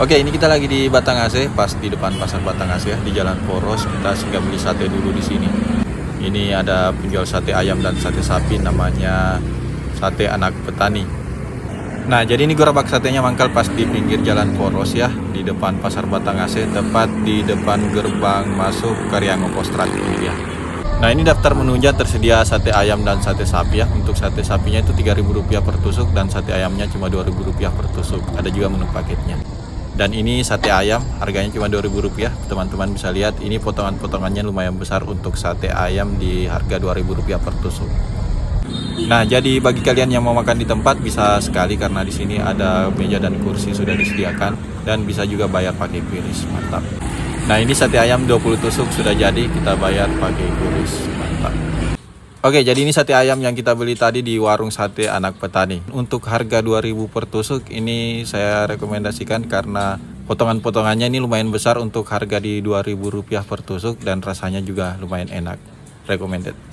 Oke, ini kita lagi di Batanghase, pas di depan pasar Batanghase ya, di Jalan Poros. Kita singgah beli sate dulu di sini. Ini ada penjual sate ayam dan sate sapi, namanya Sate Anak Petani. Nah, jadi ini gerobak satenya mangkal pas di pinggir Jalan Poros ya, di depan pasar Batanghase, tepat di depan gerbang masuk Karyango Postrat ini dia. Nah, ini daftar menunya tersedia sate ayam dan sate sapi ya. Untuk sate sapinya itu Rp3.000 per tusuk dan sate ayamnya cuma Rp2.000 per tusuk. Ada juga menu paketnya. Dan ini sate ayam, harganya cuma Rp2.000. Teman-teman bisa lihat, ini potongan-potongannya lumayan besar untuk sate ayam di harga Rp2.000 per tusuk. Nah, jadi bagi kalian yang mau makan di tempat bisa sekali karena di sini ada meja dan kursi sudah disediakan dan bisa juga bayar pakai QRIS. Mantap. Nah, ini sate ayam 20 tusuk sudah jadi, kita bayar pakai QRIS. Mantap. Oke, jadi ini sate ayam yang kita beli tadi di warung Sate Anak Petani. Untuk harga Rp2.000 per tusuk ini saya rekomendasikan karena potongan-potongannya ini lumayan besar untuk harga di Rp2.000 per tusuk dan rasanya juga lumayan enak. Recommended.